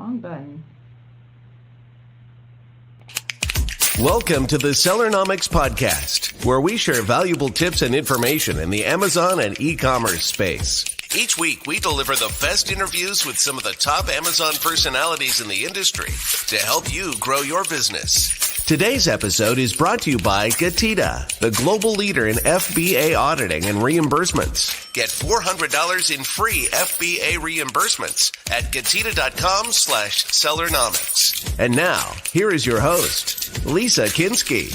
Wrong button. Welcome to the Sellernomics Podcast, where we share valuable tips and information in the Amazon and e-commerce space. Each week, we deliver the best interviews with some of the top Amazon personalities in the industry to help you grow your business. Today's episode is brought to you by GETIDA, the global leader in FBA auditing and reimbursements. Get $400 in free FBA reimbursements at getida.com/Sellernomics. And now, here is your host, Lisa Kinski.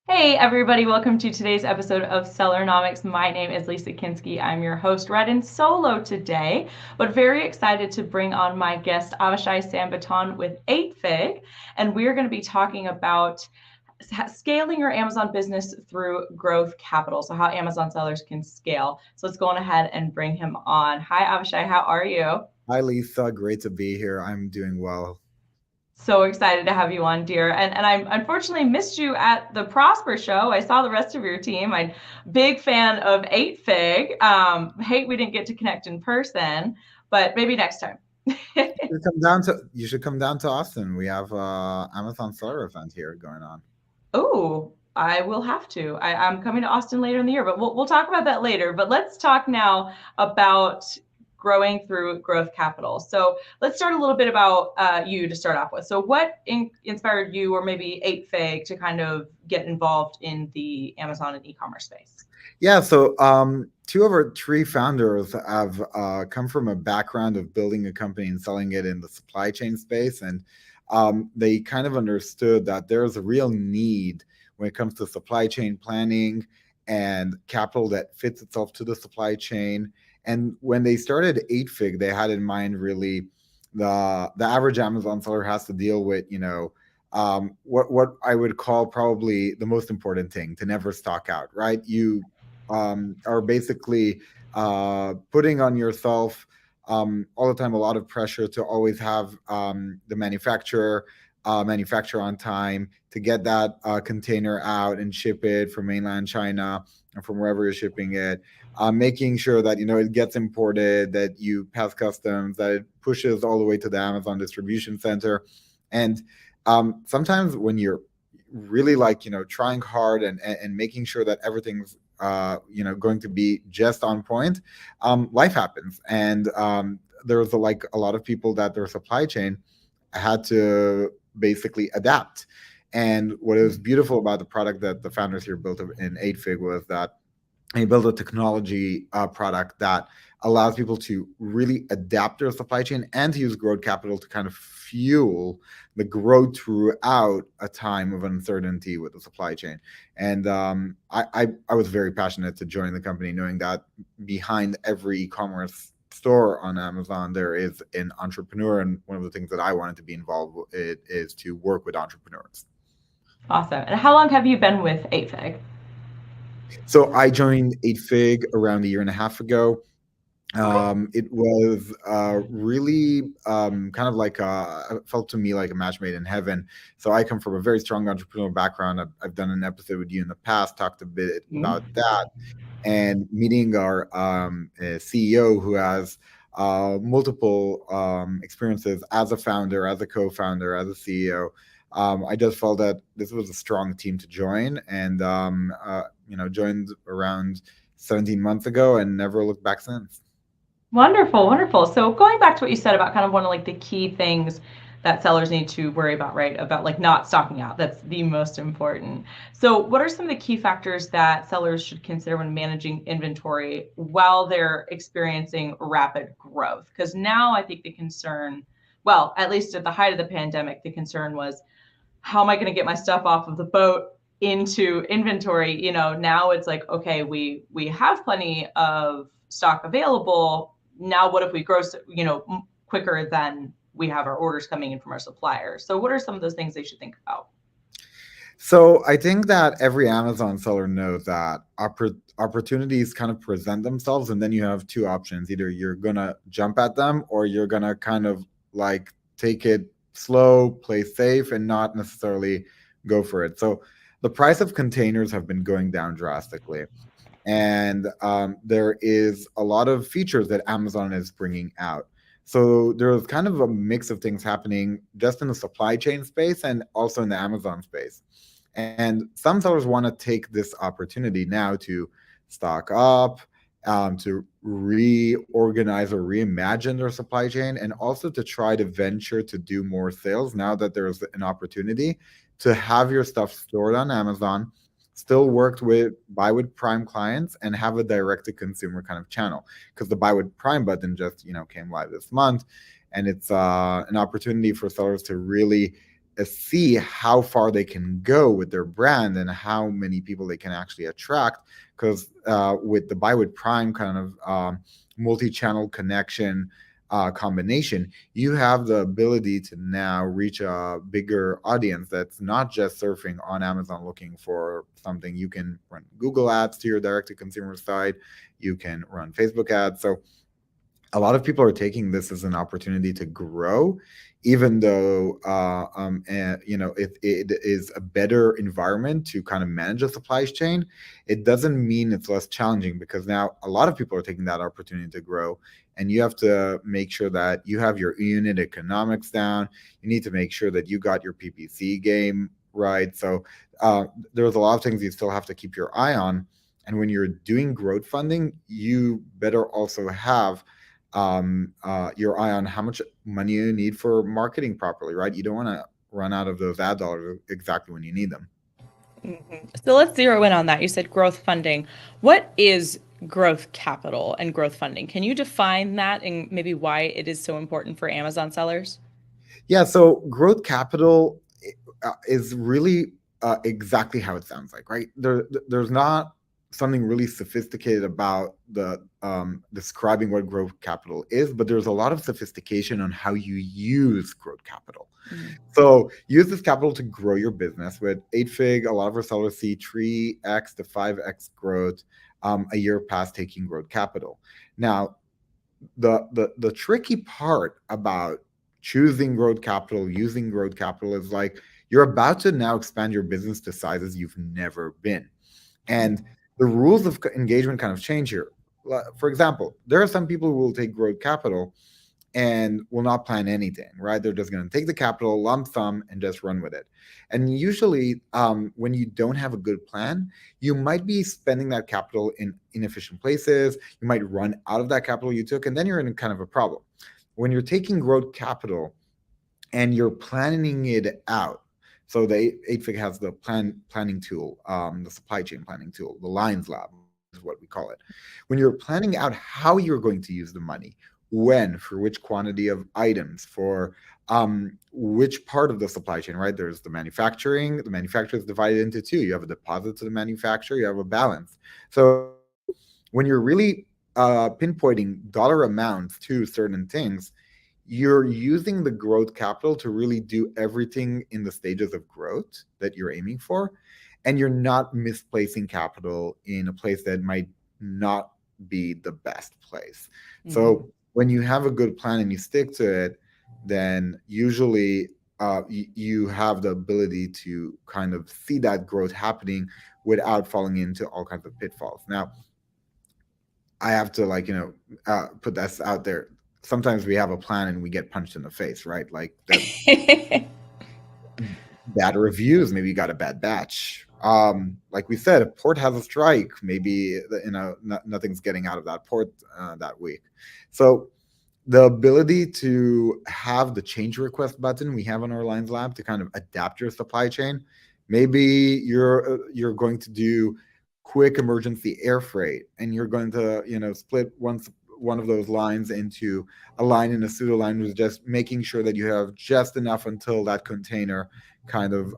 Hey everybody, welcome to today's episode of Sellernomics. My name is Lisa Kinski. I'm your host, riding solo today, but very excited to bring on my guest, Avishai Sam Bitton with 8Fig, and we're going to be talking about scaling your Amazon business through growth capital, so how Amazon sellers can scale. So let's go on ahead and bring him on. Hi Avishai, how are you? Hi Lisa, great to be here. I'm doing well. So excited to have you on, dear. And I unfortunately missed you at the Prosper show. I saw the rest of your team. I'm a big fan of 8Fig. Hate we didn't get to connect in person, but maybe next time. You should come down to Austin. We have Amazon Seller event here going on. Oh, I will have to. I'm coming to Austin later in the year, but we'll talk about that later. But let's talk now about growing through growth capital. So let's start a little bit about you to start off with. So what inspired you, or maybe 8Fig, to kind of get involved in the Amazon and e-commerce space? Yeah, so two of our three founders have come from a background of building a company and selling it in the supply chain space. And they kind of understood that there's a real need when it comes to supply chain planning and capital that fits itself to the supply chain. And when they started 8Fig, they had in mind really the average Amazon seller has to deal with, what I would call probably the most important thing: to never stock out, right? You are basically putting on yourself all the time a lot of pressure to always have the manufacturer on time, to get that container out and ship it from mainland China or from wherever you're shipping it. Making sure that it gets imported, that you pass customs, that it pushes all the way to the Amazon distribution center. And sometimes when you're really trying hard and making sure that everything's going to be just on point, life happens. And there was a lot of people that their supply chain had to basically adapt. And what is beautiful about the product that the founders here built in 8Fig was that they built a technology product that allows people to really adapt their supply chain and to use growth capital to kind of fuel the growth throughout a time of uncertainty with the supply chain. And I was very passionate to join the company, knowing that behind every e-commerce store on Amazon, there is an entrepreneur. And one of the things that I wanted to be involved with is to work with entrepreneurs. Awesome. And how long have you been with 8Fig? So I joined 8Fig around a year and a half ago. It was really kind of it felt to me like a match made in heaven. So I come from a very strong entrepreneurial background. I've done an episode with you in the past, talked a bit about that, and meeting our CEO, who has multiple experiences as a founder, as a co-founder, as a CEO. I just felt that this was a strong team to join, and joined around 17 months ago and never looked back since. Wonderful, wonderful. So going back to what you said about kind of one of the key things that sellers need to worry about, right? About not stocking out. That's the most important. So what are some of the key factors that sellers should consider when managing inventory while they're experiencing rapid growth? Because now I think the concern, well, at least at the height of the pandemic, the concern was, how am I going to get my stuff off of the boat into inventory? Now it's like, okay, we have plenty of stock available. Now what if we grow quicker than we have our orders coming in from our suppliers? So what are some of those things they should think about? So I think that every Amazon seller knows that opportunities kind of present themselves, and then you have two options: either you're gonna jump at them, or you're gonna kind of take it slow, play safe, and not necessarily go for it. So the price of containers have been going down drastically. And there is a lot of features that Amazon is bringing out. So there's kind of a mix of things happening just in the supply chain space and also in the Amazon space. And some sellers want to take this opportunity now to stock up, to reorganize or reimagine their supply chain, and also to try to venture to do more sales now that there's an opportunity to have your stuff stored on Amazon, still worked with buy with Prime clients, and have a direct to consumer kind of channel. Because the buy with Prime button just came live this month, and it's an opportunity for sellers to really see how far they can go with their brand and how many people they can actually attract. Because with the buy with Prime kind of multi-channel connection combination, you have the ability to now reach a bigger audience that's not just surfing on Amazon looking for something. You can run Google ads to your direct-to-consumer site. You can run Facebook ads. So a lot of people are taking this as an opportunity to grow, even though it is a better environment to kind of manage a supply chain. It doesn't mean it's less challenging, because now a lot of people are taking that opportunity to grow, and you have to make sure that you have your unit economics down. You need to make sure that you got your PPC game right. So there's a lot of things you still have to keep your eye on. And when you're doing growth funding, you better also have your eye on how much money you need for marketing properly, right? You don't want to run out of those ad dollars exactly when you need them. Mm-hmm. So let's zero in on that. You said growth funding. What is growth capital and growth funding? Can you define that and maybe why it is so important for Amazon sellers? Yeah, so growth capital is really exactly how it sounds like, right? There's not something really sophisticated about the describing what growth capital is, but there's a lot of sophistication on how you use growth capital. So use this capital to grow your business. With 8Fig, a lot of our sellers see 3x to 5x growth a year past taking growth capital. Now, the tricky part about choosing growth capital, using growth capital, is like you're about to now expand your business to sizes you've never been. And the rules of engagement kind of change here. For example, there are some people who will take growth capital and will not plan anything, right? They're just going to take the capital, lump sum, and just run with it. And usually, when you don't have a good plan, you might be spending that capital in inefficient places. You might run out of that capital you took, and then you're in kind of a problem. When you're taking growth capital and you're planning it out, so the 8Fig has the planning tool, the supply chain planning tool, the Lines Lab is what we call it. When you're planning out how you're going to use the money, when, for which quantity of items, for which part of the supply chain, right? There's the manufacturing. The manufacturer is divided into two. You have a deposit to the manufacturer. You have a balance. So when you're really pinpointing dollar amounts to certain things, you're using the growth capital to really do everything in the stages of growth that you're aiming for. And you're not misplacing capital in a place that might not be the best place. Mm-hmm. So when you have a good plan and you stick to it, then usually you have the ability to kind of see that growth happening without falling into all kinds of pitfalls. Now, I have to put this out there. Sometimes we have a plan and we get punched in the face, right? Like bad reviews, maybe you got a bad batch. Like we said, a port has a strike. Maybe nothing's getting out of that port that week. So the ability to have the change request button we have on our Lines Lab to kind of adapt your supply chain. Maybe you're going to do quick emergency air freight, and you're going to split one of those lines into a line and a pseudo line, with just making sure that you have just enough until that container kind of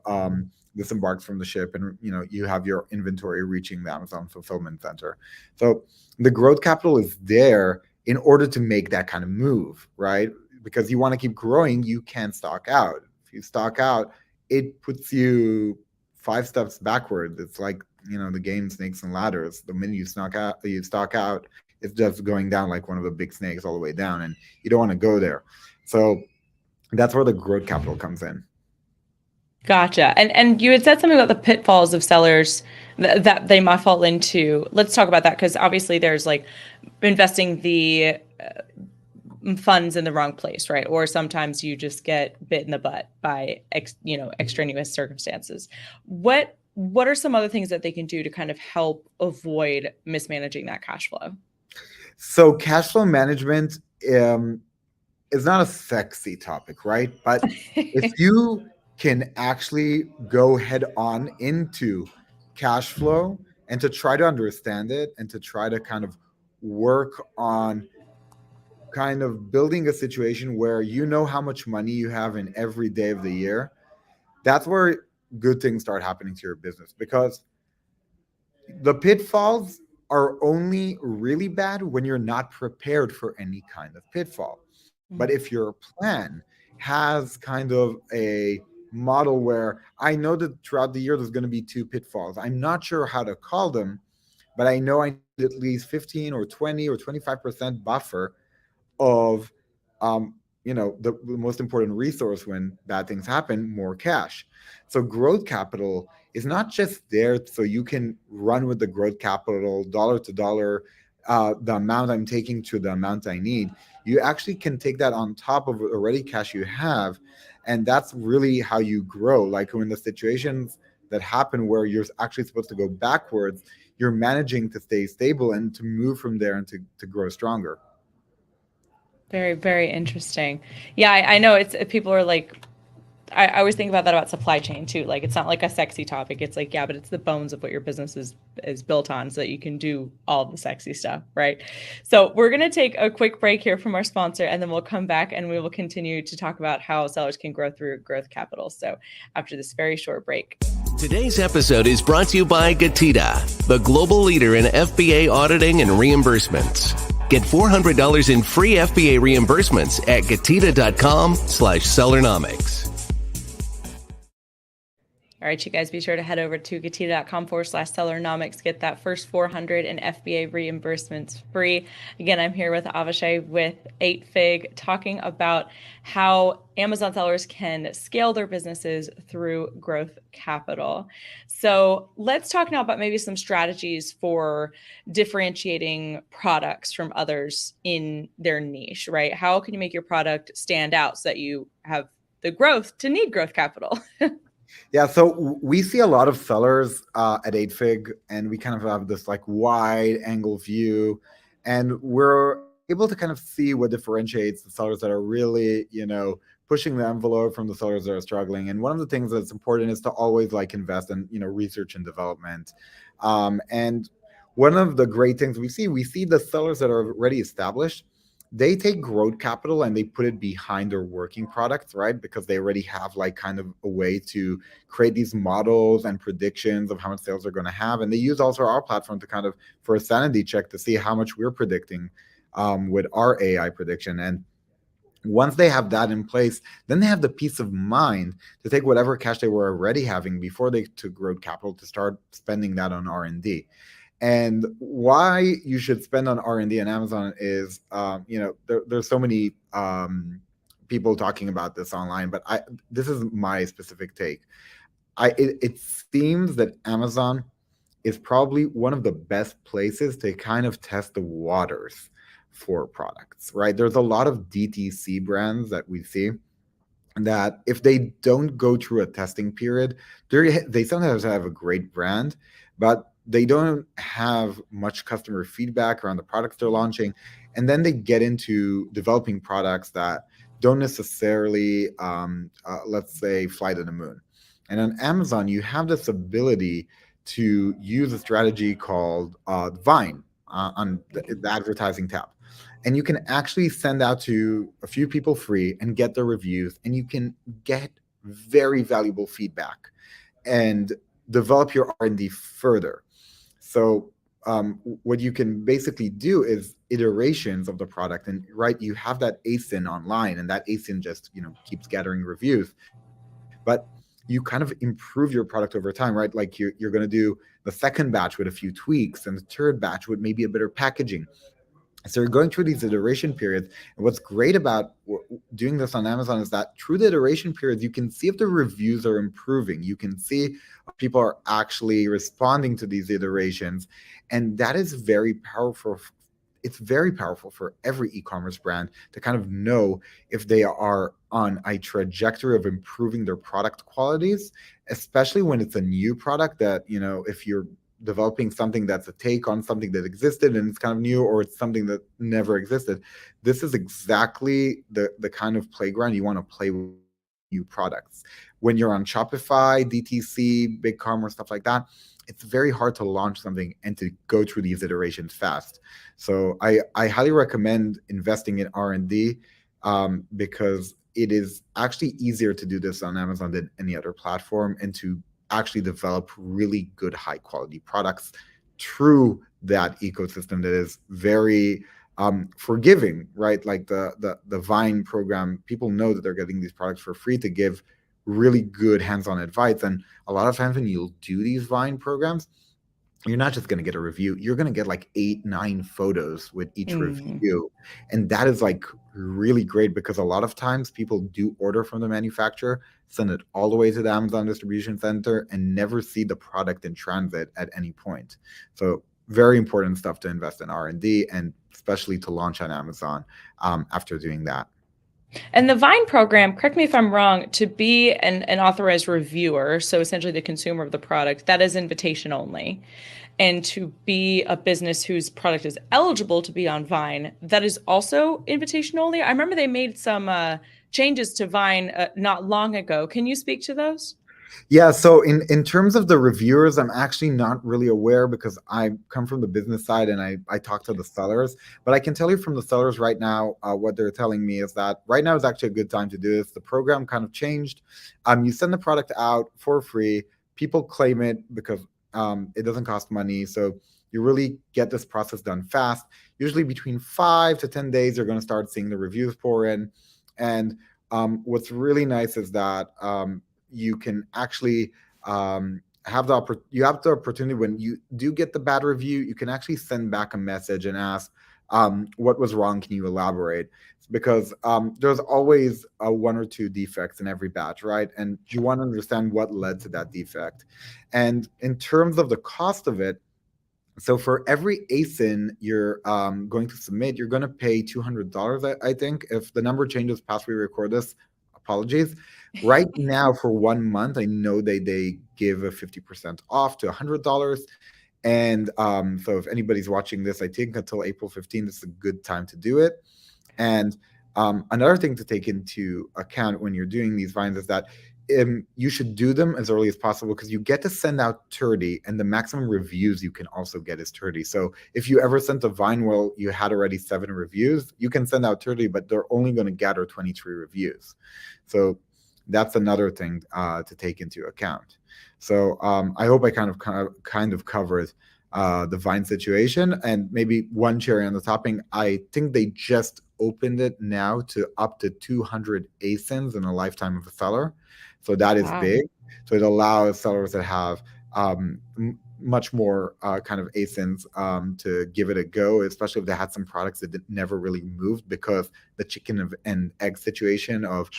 disembarks from the ship, and you have your inventory reaching the Amazon fulfillment center. So the growth capital is there in order to make that kind of move, right? Because you want to keep growing, you can't stock out. If you stock out, it puts you 5 steps backward. It's like the game Snakes and Ladders. The minute you stock out, it's just going down like one of the big snakes all the way down, and you don't want to go there. So that's where the growth capital comes in. Gotcha. And you had said something about the pitfalls of sellers that they might fall into. Let's talk about that, because obviously there's like investing the funds in the wrong place, right? Or sometimes you just get bit in the butt by extraneous circumstances. What are some other things that they can do to kind of help avoid mismanaging that cash flow? So cash flow management is not a sexy topic, right? But if you can actually go head on into cash flow and to try to understand it and to try to kind of work on kind of building a situation where you know how much money you have in every day of the year, that's where good things start happening to your business, because the pitfalls are only really bad when you're not prepared for any kind of pitfall. But if your plan has kind of a model where I know that throughout the year there's going to be two pitfalls, I'm not sure how to call them, but I know I need at least 15 or 20 or 25% buffer of the most important resource when bad things happen, more cash. So growth capital is not just there so you can run with the growth capital dollar to dollar, the amount I'm taking to the amount I need. You actually can take that on top of already cash you have, and that's really how you grow. Like when the situations that happen where you're actually supposed to go backwards, you're managing to stay stable and to move from there and to grow stronger. Very, very interesting. Yeah, I know it's people are like, I always think about that about supply chain too. Like, it's not like a sexy topic. It's like, yeah, but it's the bones of what your business is built on so that you can do all the sexy stuff, right? So we're going to take a quick break here from our sponsor, and then we'll come back and we will continue to talk about how sellers can grow through growth capital. So after this very short break. Today's episode is brought to you by GETIDA, the global leader in FBA auditing and reimbursements. Get $400 in free FBA reimbursements at GETIDA.com/Sellernomics. All right, you guys, be sure to head over to GETIDA.com/Sellernomics. Get that first 400 in FBA reimbursements free. Again, I'm here with Avishai with 8Fig, talking about how Amazon sellers can scale their businesses through growth capital. So let's talk now about maybe some strategies for differentiating products from others in their niche, right? How can you make your product stand out so that you have the growth to need growth capital? Yeah, so we see a lot of sellers at 8Fig, and we kind of have this like wide angle view, and we're able to kind of see what differentiates the sellers that are really, pushing the envelope from the sellers that are struggling. And one of the things that's important is to always like invest in, research and development. And one of the great things we see the sellers that are already established, they take growth capital and they put it behind their working products, right? Because they already have like kind of a way to create these models and predictions of how much sales they're going to have. And they use also our platform to kind of for a sanity check to see how much we're predicting with our AI prediction. And once they have that in place, then they have the peace of mind to take whatever cash they were already having before they took growth capital to start spending that on R&D. And why you should spend on R&D on Amazon is, there's so many people talking about this online, but this is my specific take. It seems that Amazon is probably one of the best places to kind of test the waters for products, right? There's a lot of DTC brands that we see that if they don't go through a testing period, they sometimes have a great brand, but they don't have much customer feedback around the products they're launching. And then they get into developing products that don't necessarily, let's say, fly to the moon. And on Amazon, you have this ability to use a strategy called Vine on the advertising tab. And you can actually send out to a few people free and get their reviews, and you can get very valuable feedback and develop your R&D further. So what you can basically do is iterations of the product, and right, you have that ASIN online, and that ASIN just keeps gathering reviews, but you kind of improve your product over time, right? Like you're going to do the second batch with a few tweaks, and the third batch with maybe a better packaging. So you're going through these iteration periods. And what's great about doing this on Amazon is that through the iteration periods, you can see if the reviews are improving. You can see if people are actually responding to these iterations. And that is very powerful it's very powerful for every e-commerce brand to kind of know if they are on a trajectory of improving their product qualities, especially when it's a new product that, if you're developing something that's a take on something that existed and it's kind of new, or it's something that never existed. This is exactly the kind of playground you want to play with new products. When you're on Shopify, DTC, BigCommerce, stuff like that, it's very hard to launch something and to go through these iterations fast. So I highly recommend investing in R&D, because it is actually easier to do this on Amazon than any other platform, and to actually develop really good high quality products through that ecosystem that is very forgiving, right? Like the Vine program, people know that they're getting these products for free to give really good hands-on advice. And a lot of times when you'll do these Vine programs, you're not just going to get a review, you're going to get like 8-9 photos with each review. And that is like really great, because a lot of times people do order from the manufacturer, send it all the way to the Amazon distribution center, and never see the product in transit at any point. So very important stuff to invest in R&D, and especially to launch on Amazon after doing that. And the Vine program, correct me if I'm wrong, to be an authorized reviewer, so essentially the consumer of the product, that is invitation only. And to be a business whose product is eligible to be on Vine, that is also invitation only. I remember they made some changes to Vine not long ago. Can you speak to those? Yeah, so in terms of the reviewers, I'm actually not really aware, because I come from the business side and I talk to the sellers. But I can tell you from the sellers right now, what they're telling me is that right now is actually a good time to do this. The program kind of changed. You send the product out for free. People claim it because it doesn't cost money. So you really get this process done fast. Usually between 5 to 10 days, you're going to start seeing the reviews pour in. And what's really nice is that you can actually have the opportunity, when you do get the bad review, you can actually send back a message and ask, what was wrong? Can you elaborate? Because there's always 1 or 2 defects in every batch, right? And you want to understand what led to that defect. And in terms of the cost of it, so for every ASIN you're going to submit, you're going to pay $200, I think. If the number changes past we record this, apologies. Right now, for 1 month, I know they give a 50% off to $100. And so if anybody's watching this, I think until April 15th is a good time to do it. And another thing to take into account when you're doing these Vines is that you should do them as early as possible, because you get to send out 30, and the maximum reviews you can also get is 30. So if you ever sent a Vine while you had already 7 reviews, you can send out 30, but they're only going to gather 23 reviews. So that's another thing to take into account. So I hope I kind of covered the Vine situation. And maybe one cherry on the topping, I think they just opened it now to up to 200 ASINs in a lifetime of a seller. So that is big. So it allows sellers that have much more kind of ASINs to give it a go, especially if they had some products that never really moved, because the chicken and egg situation of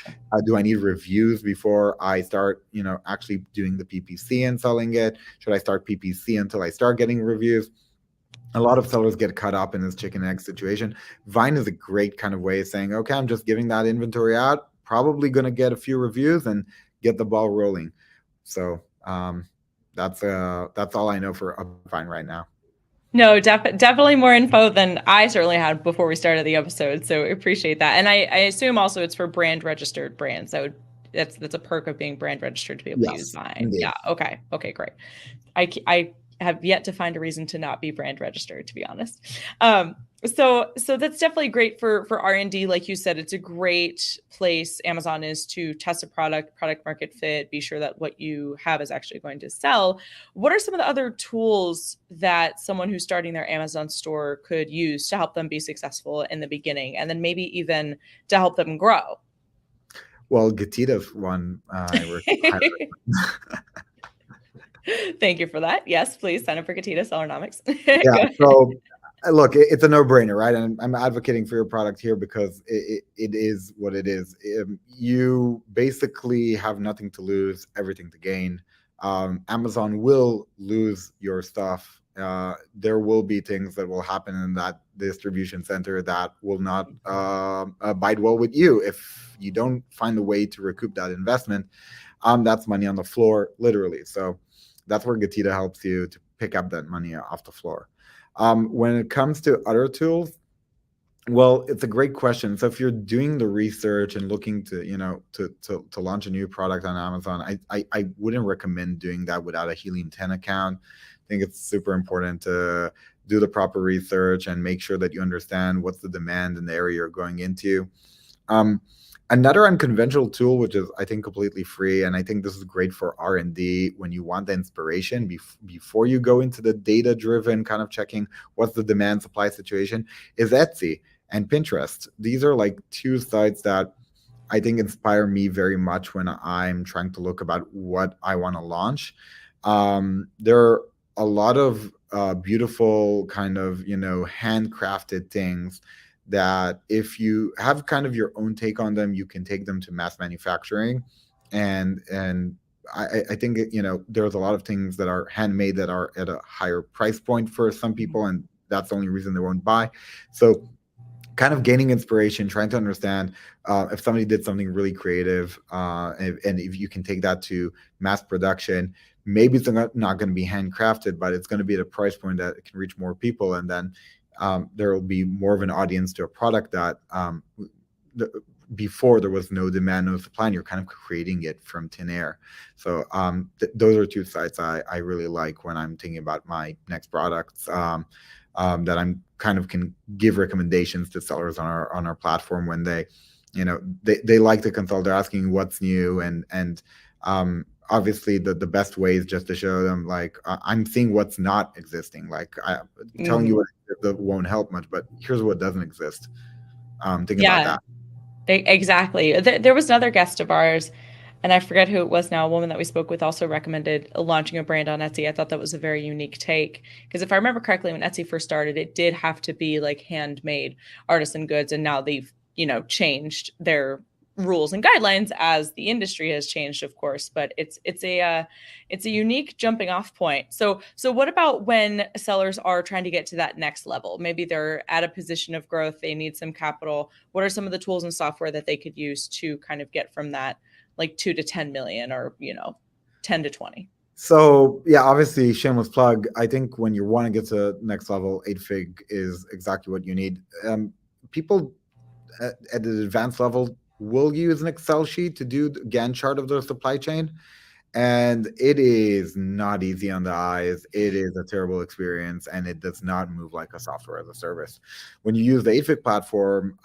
do I need reviews before I start, actually doing the PPC and selling it? Should I start PPC until I start getting reviews? A lot of sellers get caught up in this chicken and egg situation. Vine is a great kind of way of saying, okay, I'm just giving that inventory out, probably going to get a few reviews and get the ball rolling. So that's all I know for Vine right now. No, definitely more info than I certainly had before we started the episode. So appreciate that. And I assume also it's for brand registered brands. That's a perk of being brand registered to be able to use Vine. Indeed. Yeah. Okay, great. I have yet to find a reason to not be brand registered, to be honest. So that's definitely great for R&D. Like you said, it's a great place, Amazon is, to test a product market fit, be sure that what you have is actually going to sell. What are some of the other tools that someone who's starting their Amazon store could use to help them be successful in the beginning, and then maybe even to help them grow? Well, GETIDA one. Thank you for that. Yes, please sign up for GETIDA Sellernomics. Yeah. So look, it's a no-brainer, right? And I'm advocating for your product here because it is what it is. You basically have nothing to lose, everything to gain. Amazon will lose your stuff there will be things that will happen in that distribution center that will not abide well with you. If you don't find a way to recoup that investment, that's money on the floor, literally. So that's where GETIDA helps you to pick up that money off the floor. When it comes to other tools, well, it's a great question. So if you're doing the research and looking to, to launch a new product on Amazon, I wouldn't recommend doing that without a Helium 10 account. I think it's super important to do the proper research and make sure that you understand what's the demand in the area you're going into. Another unconventional tool, which is I think completely free, and I think this is great for R&D when you want the inspiration before you go into the data-driven kind of checking what's the demand supply situation, is Etsy and Pinterest. These are like two sites that I think inspire me very much when I'm trying to look about what I want to launch. There are a lot of beautiful kind of, handcrafted things that if you have kind of your own take on them, you can take them to mass manufacturing. And I think, there's a lot of things that are handmade that are at a higher price point for some people, and that's the only reason they won't buy. So kind of gaining inspiration, trying to understand if somebody did something really creative, and if you can take that to mass production. Maybe it's not going to be handcrafted, but it's going to be at a price point that it can reach more people, and then there will be more of an audience to a product that before there was no demand, no supply, and you're kind of creating it from thin air. So those are two sites I really like when I'm thinking about my next products. That I'm kind of can give recommendations to sellers on our platform when they like to consult. They're asking what's new, and obviously the best way is just to show them like I'm seeing what's not existing. Like telling you what that won't help much, but here's what doesn't exist. Think about that. Exactly. There was another guest of ours, and I forget who it was now, a woman that we spoke with also recommended launching a brand on Etsy. I thought that was a very unique take, because if I remember correctly, when Etsy first started, it did have to be like handmade artisan goods. And now they've, changed their rules and guidelines as the industry has changed, of course, but it's a unique jumping off point. So what about when sellers are trying to get to that next level? Maybe they're at a position of growth, they need some capital. What are some of the tools and software that they could use to kind of get from that like 2 to 10 million, or 10 to 20? So yeah, obviously shameless plug. I think when you want to get to next level, 8Fig is exactly what you need. People at the advanced level will use an Excel sheet to do the Gantt chart of their supply chain. And it is not easy on the eyes. It is a terrible experience, and it does not move like a software as a service. When you use the 8Fig platform,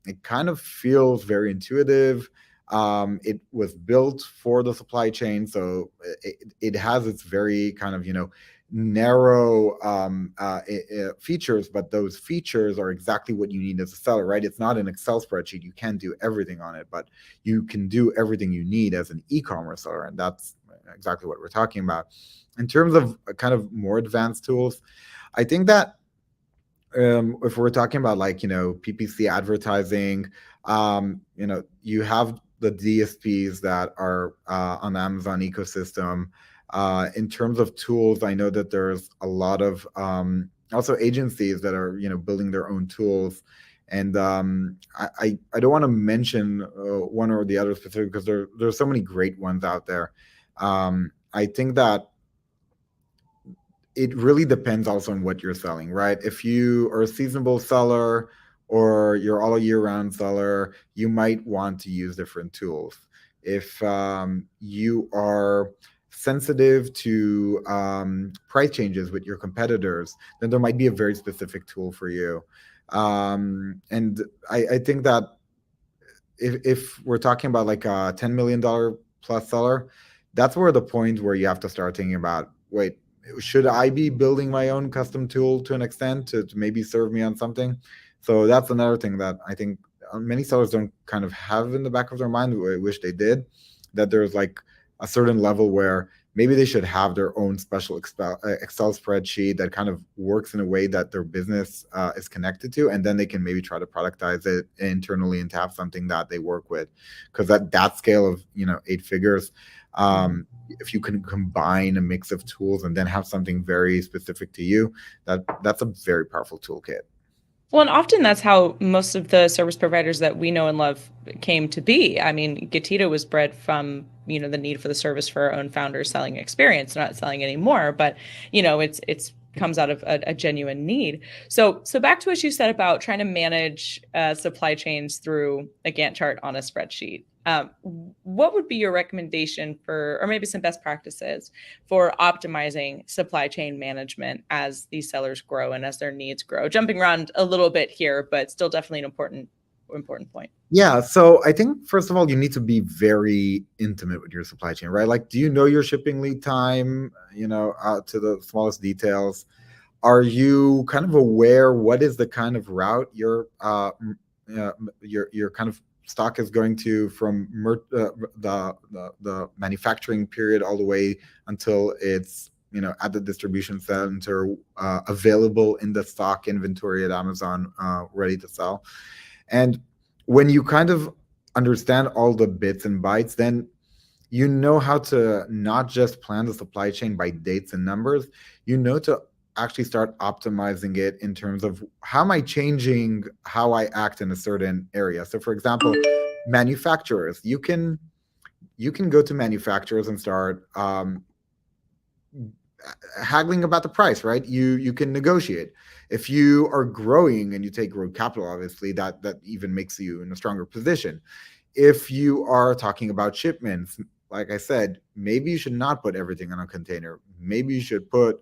it kind of feels very intuitive. It was built for the supply chain, so it has its very kind of narrow features, but those features are exactly what you need as a seller, right? It's not an Excel spreadsheet. You can't do everything on it, but you can do everything you need as an e-commerce seller, and that's exactly what we're talking about. In terms of kind of more advanced tools, I think that if we're talking about like PPC advertising, you have the DSPs that are on the Amazon ecosystem. In terms of tools, I know that there's a lot of also agencies that are building their own tools, and I don't want to mention one or the other specific, because there's so many great ones out there. I think that it really depends also on what you're selling, right? If you are a seasonal seller or you're all year round seller, you might want to use different tools. If you are sensitive to price changes with your competitors, then there might be a very specific tool for you. And I think that if we're talking about like a $10 million plus seller, that's where the point where you have to start thinking about, wait, should I be building my own custom tool to an extent to maybe serve me on something? So that's another thing that I think many sellers don't kind of have in the back of their mind. I wish they did, that there's like a certain level where maybe they should have their own special Excel spreadsheet that kind of works in a way that their business is connected to, and then they can maybe try to productize it internally and to have something that they work with. Because at that scale of 8 figures, if you can combine a mix of tools and then have something very specific to you, that's a very powerful toolkit. Well, and often that's how most of the service providers that we know and love came to be. I mean, GETIDA was bred from, the need for the service for our own founders selling experience, not selling anymore, but, it's comes out of a genuine need. So back to what you said about trying to manage supply chains through a Gantt chart on a spreadsheet. What would be your recommendation for, or maybe some best practices for optimizing supply chain management as these sellers grow and as their needs grow? Jumping around a little bit here, but still definitely an important point. Yeah. So I think, first of all, you need to be very intimate with your supply chain, right? Like, do you know your shipping lead time, to the smallest details? Are you kind of aware what is the kind of route your kind of stock is going to from the manufacturing period all the way until it's at the distribution center, available in the stock inventory at Amazon, ready to sell? And when you kind of understand all the bits and bytes, then you know how to not just plan the supply chain by dates and numbers, to actually start optimizing it in terms of how am I changing how I act in a certain area. So for example, manufacturers, you can go to manufacturers and start haggling about the price, right? You can negotiate. If you are growing and you take growth capital, obviously that even makes you in a stronger position. If you are talking about shipments, like I said, maybe you should not put everything on a container. Maybe you should put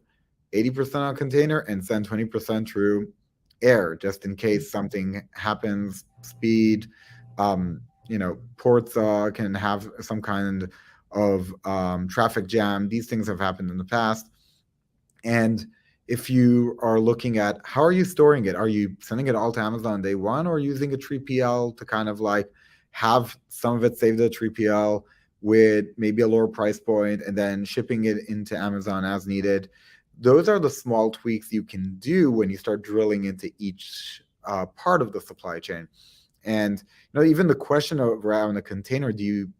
80% on a container and send 20% through air, just in case something happens. Speed, ports can have some kind of traffic jam. These things have happened in the past. And if you are looking at how are you storing it, are you sending it all to Amazon day one, or using a 3PL to kind of like have some of it saved at 3PL with maybe a lower price point and then shipping it into Amazon as needed? Those are the small tweaks you can do when you start drilling into each part of the supply chain. And even the question around a container, do you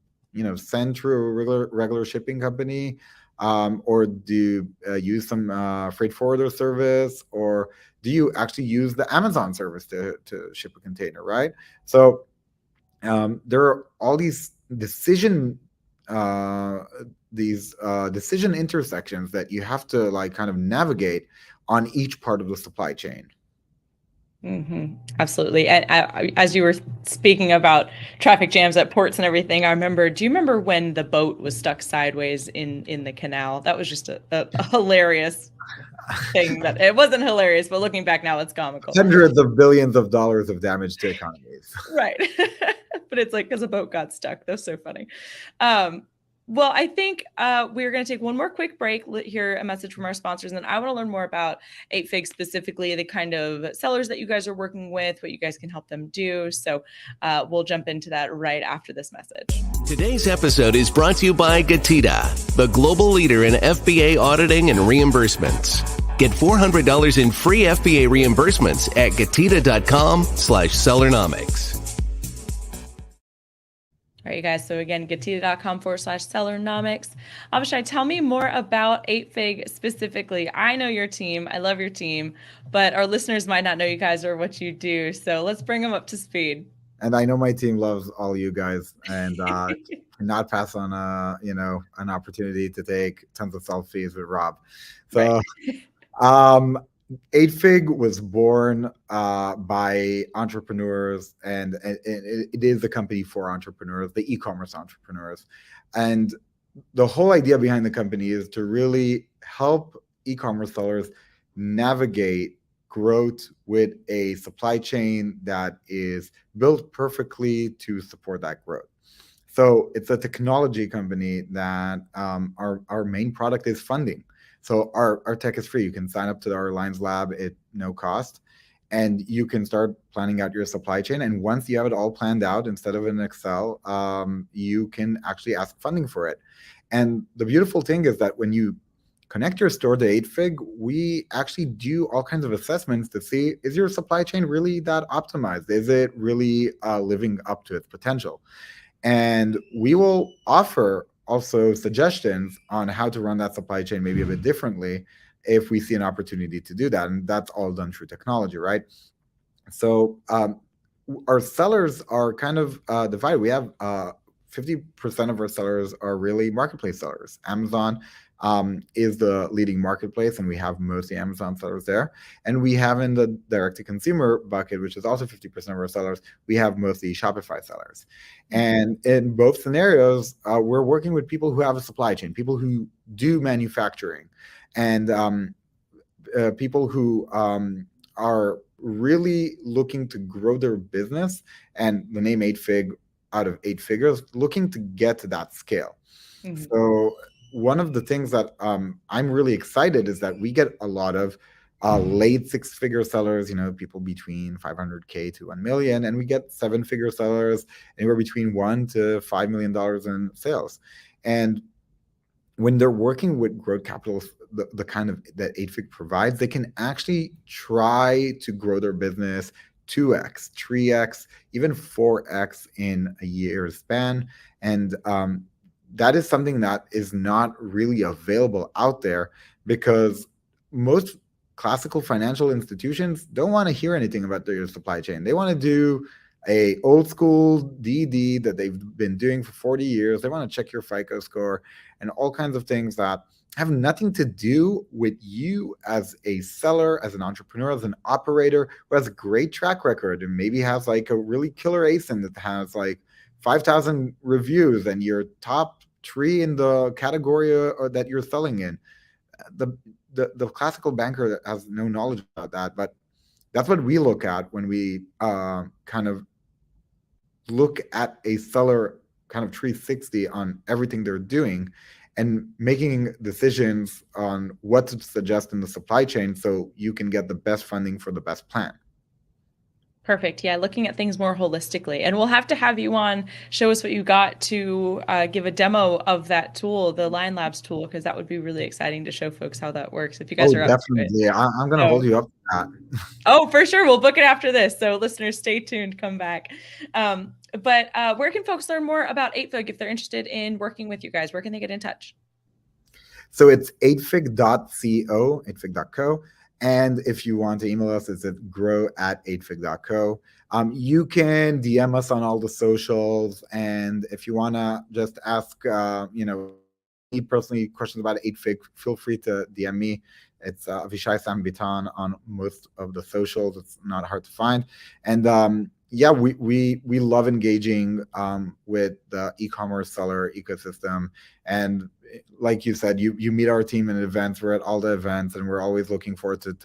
send through a regular shipping company, or do you use some freight forwarder service, or do you actually use the Amazon service to ship a container, right? So there are all these decision intersections that you have to like kind of navigate on each part of the supply chain. Mm-hmm. Absolutely. And as you were speaking about traffic jams at ports and everything, do you remember when the boat was stuck sideways in the canal? That was just a hilarious thing. That it wasn't hilarious, but looking back now, it's comical. Hundreds of billions of dollars of damage to economies. Right. But it's like, because a boat got stuck. That's so funny. Well, I think we're going to take one more quick break, hear a message from our sponsors, and then I want to learn more about 8Fig specifically, the kind of sellers that you guys are working with, what you guys can help them do. So we'll jump into that right after this message. Today's episode is brought to you by GETIDA, the global leader in FBA auditing and reimbursements. Get $400 in free FBA reimbursements at GETIDA.com/Sellernomics. All right, you guys. So again, GETIDA.com/Sellernomics. Avishai, tell me more about 8Fig specifically. I know your team. I love your team, but our listeners might not know you guys or what you do. So let's bring them up to speed. And I know my team loves all you guys, and not pass on an opportunity to take tons of selfies with Rob. So, right. 8Fig was born by entrepreneurs, and it is a company for entrepreneurs, the e-commerce entrepreneurs. And the whole idea behind the company is to really help e-commerce sellers navigate growth with a supply chain that is built perfectly to support that growth. So it's a technology company that our main product is funding. So our tech is free. You can sign up to our Lines Lab at no cost, and you can start planning out your supply chain. And once you have it all planned out, instead of in Excel, you can actually ask funding for it. And the beautiful thing is that when you connect your store to 8Fig, we actually do all kinds of assessments to see, is your supply chain really that optimized? Is it really living up to its potential? And we will offer also suggestions on how to run that supply chain maybe a bit differently if we see an opportunity to do that. And that's all done through technology, right? So our sellers are kind of divided. We have 50% of our sellers are really marketplace sellers. Amazon is the leading marketplace, and we have mostly Amazon sellers there. And we have in the direct-to-consumer bucket, which is also 50% of our sellers, we have mostly Shopify sellers. And in both scenarios, we're working with people who have a supply chain, people who do manufacturing, and people who are really looking to grow their business, and the name 8Fig out of 8 figures, looking to get to that scale. Mm-hmm. So one of the things that I'm really excited is that we get a lot of late 6-figure sellers, people between 500K to 1 million, and we get 7-figure sellers anywhere between $1 to $5 million in sales. And when they're working with growth capital, the kind of that 8Fig provides, they can actually try to grow their business 2x, 3x, even 4x in a year's span. And that is something that is not really available out there, because most classical financial institutions don't want to hear anything about their supply chain. They want to do a old school DD that they've been doing for 40 years. They want to check your FICO score and all kinds of things that have nothing to do with you as a seller, as an entrepreneur, as an operator who has a great track record and maybe has like a really killer ASIN that has like 5,000 reviews and you're top 3 in the category that you're selling in. The classical banker that has no knowledge about that, but that's what we look at when we kind of look at a seller kind of 360 on everything they're doing and making decisions on what to suggest in the supply chain so you can get the best funding for the best plan. Perfect. Yeah, looking at things more holistically. And we'll have to have you on, show us what you got to give a demo of that tool, the Lion Labs tool, because that would be really exciting to show folks how that works. If you guys are up definitely. To it. I'm going to hold you up to that. Oh, for sure. We'll book it after this. So listeners, stay tuned, come back. But where can folks learn more about 8Fig if they're interested in working with you guys? Where can they get in touch? So it's 8fig.co, 8fig.co. And if you want to email us, it's at grow@8fig.co. You can DM us on all the socials. And if you want to just ask, me personally questions about 8Fig, feel free to DM me. It's Avishai Sam Bitton on most of the socials. It's not hard to find. And we love engaging with the e-commerce seller ecosystem. And like you said, you meet our team in events. We're at all the events, and we're always looking forward to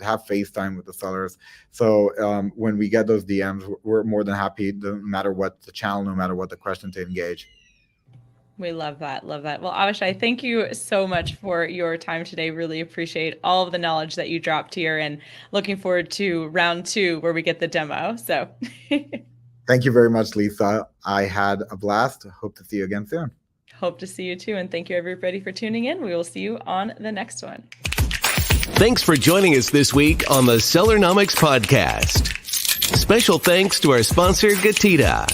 have FaceTime with the sellers. So when we get those DMs, we're more than happy, no matter what the channel, no matter what the question, to engage. We love that. Love that. Well, Avishai, thank you so much for your time today. Really appreciate all of the knowledge that you dropped here, and looking forward to round 2 where we get the demo. So thank you very much, Lisa. I had a blast. Hope to see you again soon. Hope to see you too. And thank you everybody for tuning in. We will see you on the next one. Thanks for joining us this week on the Sellernomics Podcast. Special thanks to our sponsor, GETIDA.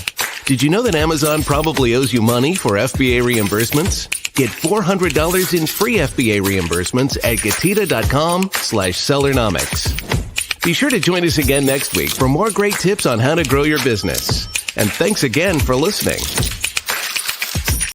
Did you know that Amazon probably owes you money for FBA reimbursements? Get $400 in free FBA reimbursements at GETIDA.com/Sellernomics. Be sure to join us again next week for more great tips on how to grow your business. And thanks again for listening.